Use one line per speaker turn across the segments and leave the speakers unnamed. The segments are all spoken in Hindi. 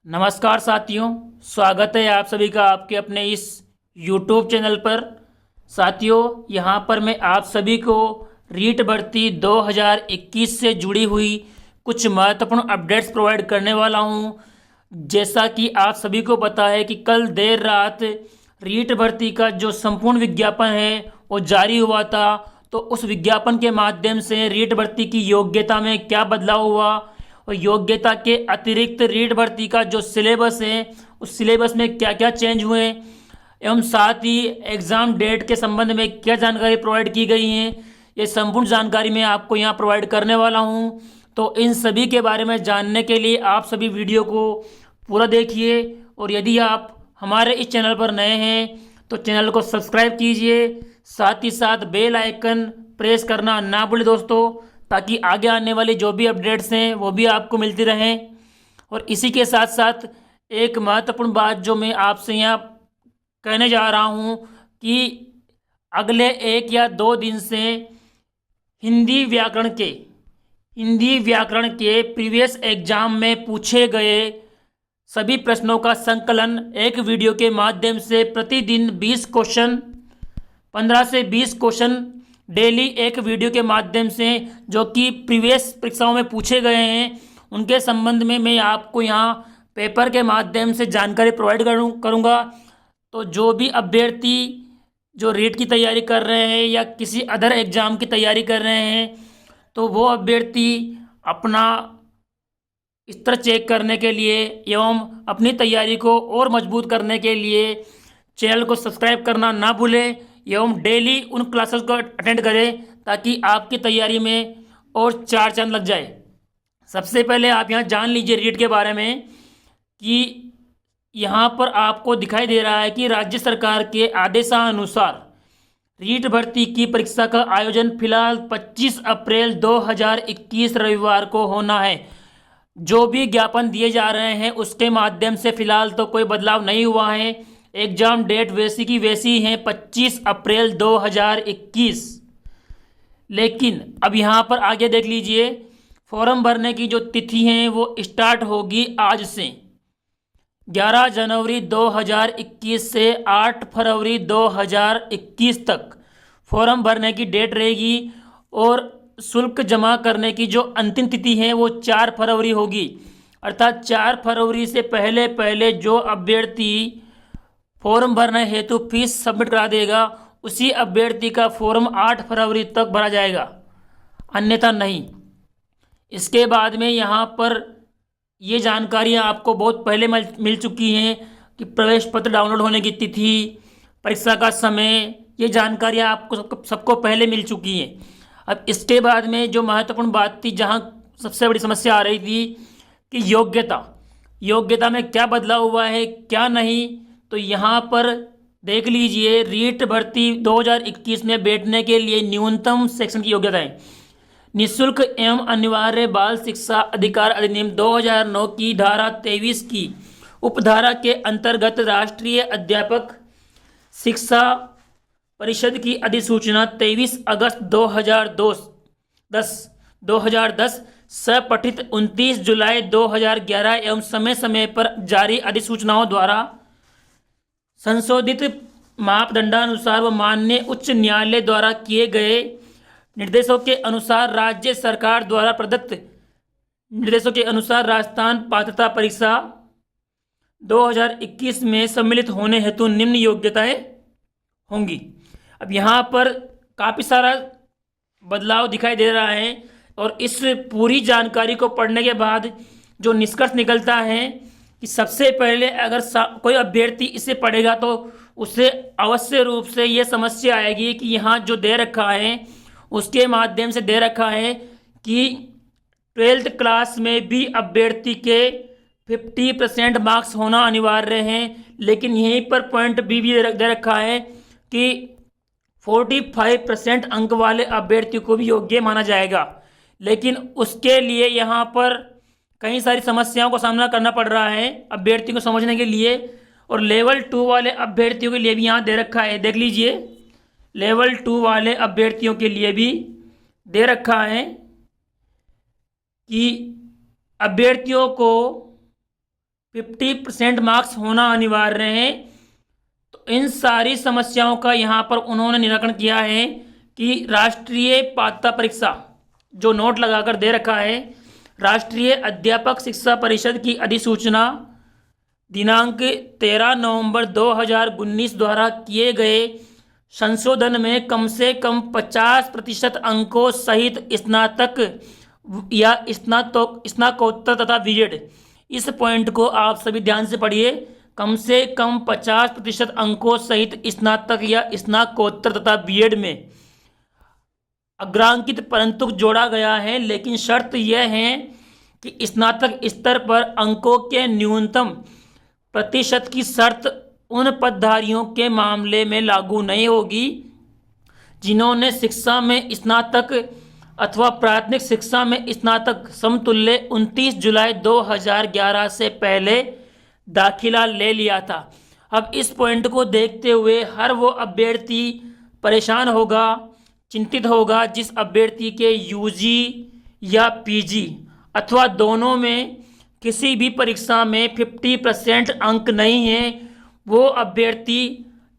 नमस्कार साथियों, स्वागत है आप सभी का आपके अपने इस YouTube चैनल पर। साथियों, यहाँ पर मैं आप सभी को रीट भर्ती 2021 से जुड़ी हुई कुछ महत्वपूर्ण अपडेट्स प्रोवाइड करने वाला हूँ। जैसा कि आप सभी को पता है कि कल देर रात रीट भर्ती का जो संपूर्ण विज्ञापन है वो जारी हुआ था। तो उस विज्ञापन के माध्यम से रीट भर्ती की योग्यता में क्या बदलाव हुआ और योग्यता के अतिरिक्त रीट भर्ती का जो सिलेबस है उस सिलेबस में क्या क्या चेंज हुए एवं साथ ही एग्ज़ाम डेट के संबंध में क्या जानकारी प्रोवाइड की गई है, ये संपूर्ण जानकारी मैं आपको यहाँ प्रोवाइड करने वाला हूँ। तो इन सभी के बारे में जानने के लिए आप सभी वीडियो को पूरा देखिए और यदि आप हमारे इस चैनल पर नए हैं तो चैनल को सब्सक्राइब कीजिए, साथ ही साथ बेल आइकन प्रेस करना ना भूलें दोस्तों, ताकि आगे आने वाली जो भी अपडेट्स हैं वो भी आपको मिलती रहें। और इसी के साथ साथ एक महत्वपूर्ण बात जो मैं आपसे यहाँ कहने जा रहा हूँ कि अगले 1 या 2 दिन से हिंदी व्याकरण के प्रीवियस एग्जाम में पूछे गए सभी प्रश्नों का संकलन एक वीडियो के माध्यम से प्रतिदिन 20 क्वेश्चन, 15 से 20 क्वेश्चन डेली एक वीडियो के माध्यम से जो कि प्रीवियस परीक्षाओं में पूछे गए हैं उनके संबंध में मैं आपको यहाँ पेपर के माध्यम से जानकारी प्रोवाइड करूँगा। तो जो भी अभ्यर्थी जो रीट की तैयारी कर रहे हैं या किसी अदर एग्ज़ाम की तैयारी कर रहे हैं तो वो अभ्यर्थी अपना स्तर चेक करने के लिए एवं अपनी तैयारी को और मजबूत करने के लिए चैनल को सब्सक्राइब करना ना भूलें एवं डेली उन क्लासेस को अटेंड करें ताकि आपकी तैयारी में और चार चांद लग जाए। सबसे पहले आप यहाँ जान लीजिए रीट के बारे में कि यहाँ पर आपको दिखाई दे रहा है कि राज्य सरकार के आदेशानुसार रीट भर्ती की परीक्षा का आयोजन फिलहाल 25 अप्रैल 2021 रविवार को होना है। जो भी ज्ञापन दिए जा रहे हैं उसके माध्यम से फिलहाल तो कोई बदलाव नहीं हुआ है। एग्जाम डेट वैसी की वैसी है 25 अप्रैल 2021। लेकिन अब यहाँ पर आगे देख लीजिए, फॉर्म भरने की जो तिथि है वो स्टार्ट होगी आज से 11 जनवरी 2021 से 8 फरवरी 2021 तक फॉर्म भरने की डेट रहेगी और शुल्क जमा करने की जो अंतिम तिथि है वो 4 फरवरी होगी। अर्थात 4 फरवरी से पहले पहले जो अभ्यर्थी फॉर्म भरने हेतु फीस सबमिट करा देगा उसी अभ्यर्थी का फॉर्म 8 फरवरी तक भरा जाएगा, अन्यथा नहीं। इसके बाद में यहाँ पर ये जानकारियाँ आपको बहुत पहले मिल चुकी हैं कि प्रवेश पत्र डाउनलोड होने की तिथि, परीक्षा का समय, ये जानकारियाँ आपको सबको पहले मिल चुकी हैं। अब इसके बाद में जो महत्वपूर्ण बात थी, जहाँ सबसे बड़ी समस्या आ रही थी कि योग्यता में क्या बदलाव हुआ है क्या नहीं, तो यहाँ पर देख लीजिए रीट भर्ती 2021 में बैठने के लिए न्यूनतम सेक्शन की योग्यता है। निःशुल्क एवं अनिवार्य बाल शिक्षा अधिकार अधिनियम 2009 की धारा 23 की उपधारा के अंतर्गत राष्ट्रीय अध्यापक शिक्षा परिषद की अधिसूचना 23 अगस्त 2010 सपठित 29 जुलाई 2011 एवं समय समय पर जारी अधिसूचनाओं द्वारा संशोधित मापदंडानुसार व माननीय उच्च न्यायालय द्वारा किए गए निर्देशों के अनुसार राज्य सरकार द्वारा प्रदत्त निर्देशों के अनुसार राजस्थान पात्रता परीक्षा 2021 में सम्मिलित होने हेतु निम्न योग्यताएं होंगी। अब यहाँ पर काफ़ी सारा बदलाव दिखाई दे रहा है और इस पूरी जानकारी को पढ़ने के बाद जो निष्कर्ष निकलता है कि सबसे पहले अगर कोई अभ्यर्थी इसे पढ़ेगा तो उसे अवश्य रूप से ये समस्या आएगी कि यहाँ जो दे रखा है उसके माध्यम से दे रखा है कि 12th क्लास में भी अभ्यर्थी के 50% मार्क्स होना अनिवार्य हैं, लेकिन यहीं पर पॉइंट बी भी दे रखा है कि 45% अंक वाले अभ्यर्थी को भी योग्य माना जाएगा। लेकिन उसके लिए यहाँ पर कई सारी समस्याओं का सामना करना पड़ रहा है अभ्यर्थियों को समझने के लिए, और लेवल 2 वाले अभ्यर्थियों के लिए भी यहाँ दे रखा है। देख लीजिए, लेवल 2 वाले अभ्यर्थियों के लिए भी दे रखा है कि अभ्यर्थियों को 50% मार्क्स होना अनिवार्य है। तो इन सारी समस्याओं का यहाँ पर उन्होंने निराकरण किया है कि राष्ट्रीय पात्रता परीक्षा जो नोट लगाकर दे रखा है, राष्ट्रीय अध्यापक शिक्षा परिषद की अधिसूचना दिनांक 13 नवंबर 2019 द्वारा किए गए संशोधन में कम से कम 50% अंकों सहित स्नातक या स्नातकोत्तर तथा बीएड, इस पॉइंट को आप सभी ध्यान से पढ़िए, कम से कम 50% अंकों सहित स्नातक या स्नातकोत्तर तथा बीएड में अग्रांकित परंतु जोड़ा गया है। लेकिन शर्त यह है कि स्नातक स्तर पर अंकों के न्यूनतम प्रतिशत की शर्त उन पदधारियों के मामले में लागू नहीं होगी जिन्होंने शिक्षा में स्नातक अथवा प्राथमिक शिक्षा में स्नातक समतुल्य 29 जुलाई 2011 से पहले दाखिला ले लिया था। अब इस पॉइंट को देखते हुए हर वो अभ्यर्थी परेशान होगा, चिंतित होगा जिस अभ्यर्थी के यूजी या पीजी अथवा दोनों में किसी भी परीक्षा में 50% अंक नहीं है। वो अभ्यर्थी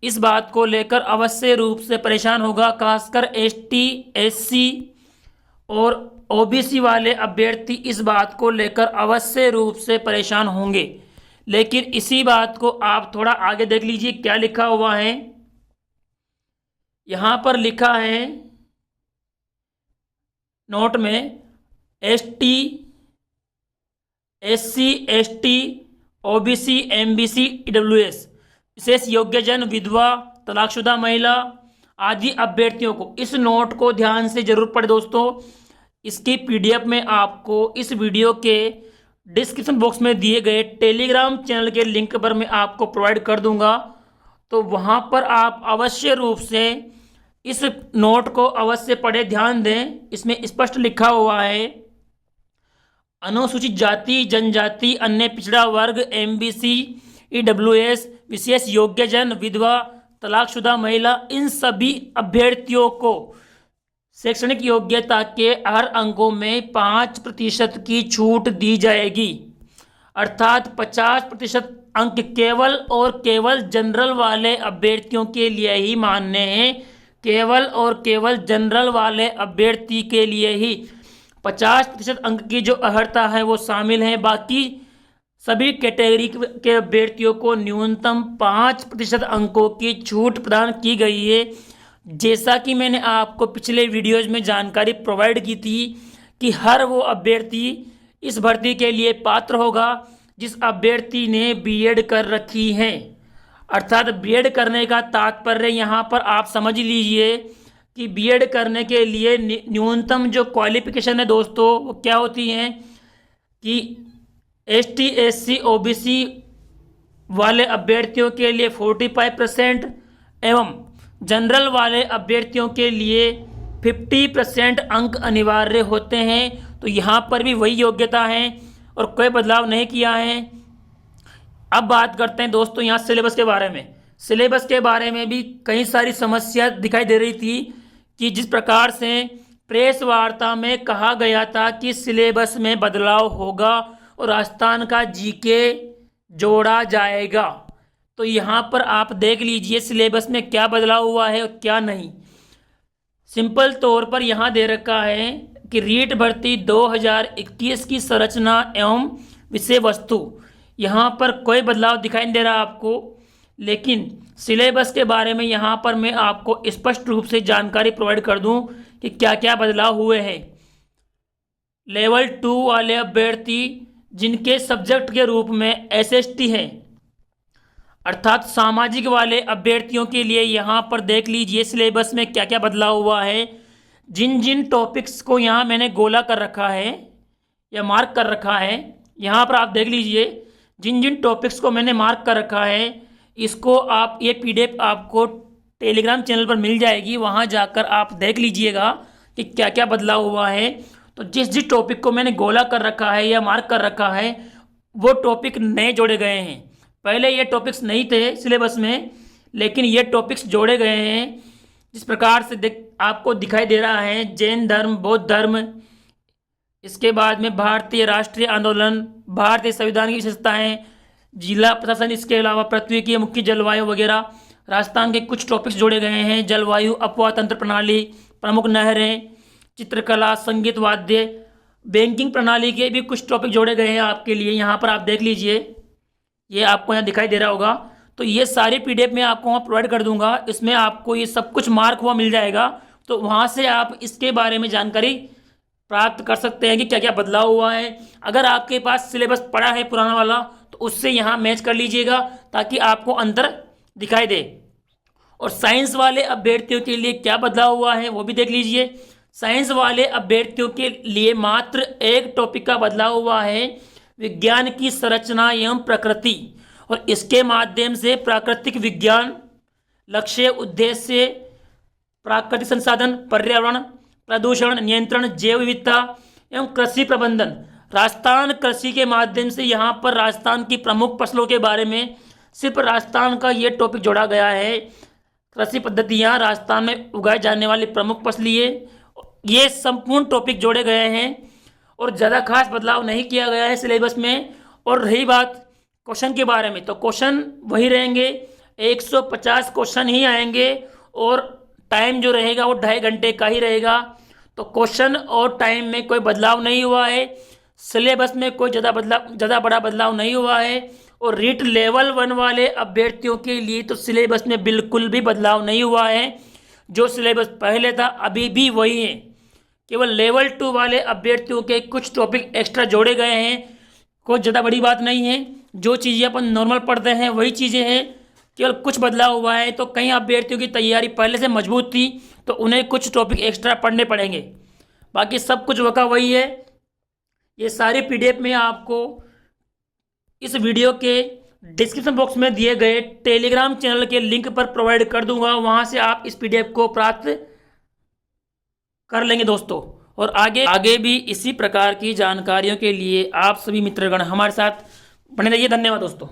इस बात को लेकर अवश्य रूप से परेशान होगा, खासकर एसटी, एससी और ओबीसी वाले अभ्यर्थी इस बात को लेकर अवश्य रूप से परेशान होंगे। लेकिन इसी बात को आप थोड़ा आगे देख लीजिए, क्या लिखा हुआ है। यहां पर लिखा है नोट में, ST, SC, ST, OBC, MBC, EWS, विशेष योग्यजन, विधवा, तलाकशुदा महिला आदि अभ्यर्थियों को इस नोट को ध्यान से जरूर पढ़े दोस्तों। इसकी पीडीएफ में आपको इस वीडियो के डिस्क्रिप्शन बॉक्स में दिए गए टेलीग्राम चैनल के लिंक पर मैं आपको प्रोवाइड कर दूंगा, तो वहां पर आप अवश्य रूप से इस नोट को अवश्य पढ़े, ध्यान दें। इसमें स्पष्ट लिखा हुआ है, अनुसूचित जाति, जनजाति, अन्य पिछड़ा वर्ग, एमबीसी, ईडब्ल्यूएस, विशेष योग्यजन, विधवा, तलाकशुदा महिला, इन सभी अभ्यर्थियों को शैक्षणिक योग्यता के हर अंकों में 5% की छूट दी जाएगी। अर्थात 50% अंक केवल और केवल जनरल वाले अभ्यर्थियों के लिए ही मान्य हैं। केवल और केवल जनरल वाले अभ्यर्थी के लिए ही 50% अंक की जो अर्हता है वो शामिल है। बाकी सभी कैटेगरी के अभ्यर्थियों को न्यूनतम 5% अंकों की छूट प्रदान की गई है। जैसा कि मैंने आपको पिछले वीडियोज में जानकारी प्रोवाइड की थी कि हर वो अभ्यर्थी इस भर्ती के लिए पात्र होगा जिस अभ्यर्थी ने बीएड कर रखी है। अर्थात बीएड करने का तात्पर्य यहाँ पर आप समझ लीजिए कि बीएड करने के लिए न्यूनतम जो क्वालिफिकेशन है दोस्तों वो क्या होती है कि एसटी, एससी, ओबीसी वाले अभ्यर्थियों के लिए 45% एवं जनरल वाले अभ्यर्थियों के लिए 50% अंक अनिवार्य होते हैं। तो यहाँ पर भी वही योग्यता है और कोई बदलाव नहीं किया है। अब बात करते हैं दोस्तों यहाँ सिलेबस के बारे में। सिलेबस के बारे में भी कई सारी समस्या दिखाई दे रही थी कि जिस प्रकार से प्रेस वार्ता में कहा गया था कि सिलेबस में बदलाव होगा और राजस्थान का जीके जोड़ा जाएगा, तो यहाँ पर आप देख लीजिए सिलेबस में क्या बदलाव हुआ है और क्या नहीं। सिंपल तौर पर यहाँ दे रखा है कि रीट भर्ती 2021 की संरचना एवं विषय वस्तु, यहाँ पर कोई बदलाव दिखाई नहीं दे रहा आपको। लेकिन सिलेबस के बारे में यहाँ पर मैं आपको स्पष्ट रूप से जानकारी प्रोवाइड कर दूँ कि क्या क्या बदलाव हुए हैं। लेवल 2 वाले अभ्यर्थी जिनके सब्जेक्ट के रूप में एसएसटी है, अर्थात सामाजिक वाले अभ्यर्थियों के लिए यहाँ पर देख लीजिए सिलेबस में क्या क्या बदलाव हुआ है। जिन जिन टॉपिक्स को यहाँ मैंने गोला कर रखा है या मार्क कर रखा है, यहाँ पर आप देख लीजिए जिन जिन टॉपिक्स को मैंने मार्क कर रखा है, इसको आप ये पीडीएफ आपको टेलीग्राम चैनल पर मिल जाएगी, वहाँ जाकर आप देख लीजिएगा कि क्या क्या बदलाव हुआ है। तो जिस जिस टॉपिक को मैंने गोला कर रखा है या मार्क कर रखा है वो टॉपिक नए जोड़े गए हैं। पहले ये टॉपिक्स नहीं थे सिलेबस में, लेकिन ये टॉपिक्स जोड़े गए हैं। जिस प्रकार से आपको दिखाई दे रहा है, जैन धर्म, बौद्ध धर्म, इसके बाद में भारतीय राष्ट्रीय आंदोलन, भारतीय संविधान की विशेषताएं, जिला प्रशासन, इसके अलावा पृथ्वी की मुख्य जलवायु वगैरह, राजस्थान के कुछ टॉपिक्स जोड़े गए हैं। जलवायु, अपवाह तंत्र प्रणाली, प्रमुख नहरें, चित्रकला, संगीत वाद्य, बैंकिंग प्रणाली के भी कुछ टॉपिक जोड़े गए हैं आपके लिए। यहाँ पर आप देख लीजिए, ये आपको यहाँ दिखाई दे रहा होगा। तो ये सारे PDF में आपको वहाँ प्रोवाइड कर दूंगा। इसमें आपको ये सब कुछ मार्क हुआ मिल जाएगा। तो वहाँ से आप इसके बारे में जानकारी प्राप्त कर सकते हैं कि क्या क्या बदलाव हुआ है। अगर आपके पास सिलेबस पड़ा है पुराना वाला, तो उससे यहाँ मैच कर लीजिएगा ताकि आपको अंतर दिखाई दे। और साइंस वाले अभ्यर्थियों के लिए क्या बदलाव हुआ है वो भी देख लीजिए। साइंस वाले अभ्यर्थियों के लिए मात्र एक टॉपिक का बदलाव हुआ है, विज्ञान की संरचना एवं प्रकृति। और इसके माध्यम से प्राकृतिक विज्ञान, लक्ष्य, उद्देश्य, प्राकृतिक संसाधन, पर्यावरण, प्रदूषण नियंत्रण, जैव विविधता एवं कृषि प्रबंधन, राजस्थान कृषि के माध्यम से यहाँ पर राजस्थान की प्रमुख फसलों के बारे में सिर्फ राजस्थान का ये टॉपिक जोड़ा गया है। कृषि पद्धतियाँ, राजस्थान में उगाए जाने वाली प्रमुख फसलें, ये संपूर्ण टॉपिक जोड़े गए हैं और ज़्यादा खास बदलाव नहीं किया गया है सिलेबस में। और रही बात क्वेश्चन के बारे में, तो क्वेश्चन वही रहेंगे, 150 क्वेश्चन ही आएंगे और टाइम जो रहेगा वो 2.5 घंटे का ही रहेगा। तो क्वेश्चन और टाइम में कोई बदलाव नहीं हुआ है। सिलेबस में कोई ज़्यादा बड़ा बदलाव नहीं हुआ है। और रीट लेवल 1 वाले अभ्यर्थियों के लिए तो सिलेबस में बिल्कुल भी बदलाव नहीं हुआ है। जो सिलेबस पहले था अभी भी वही है। केवल लेवल 2 वाले अभ्यर्थियों के कुछ टॉपिक एक्स्ट्रा जोड़े गए हैं। कोई ज़्यादा बड़ी बात नहीं है। जो चीज़ें अपन नॉर्मल पढ़ते हैं वही चीज़ें हैं, केवल कुछ बदलाव हुआ है। तो कई अभ्यर्थियों की तैयारी पहले से मजबूत थी तो उन्हें कुछ टॉपिक एक्स्ट्रा पढ़ने पड़ेंगे, बाकी सब कुछ वका वही है। ये सारे PDF में आपको इस वीडियो के डिस्क्रिप्शन बॉक्स में दिए गए टेलीग्राम चैनल के लिंक पर प्रोवाइड कर दूंगा। वहां से आप इस PDF को प्राप्त कर लेंगे दोस्तों। और आगे भी इसी प्रकार की जानकारियों के लिए आप सभी मित्रगण हमारे साथ बने रहिए। धन्यवाद दोस्तों।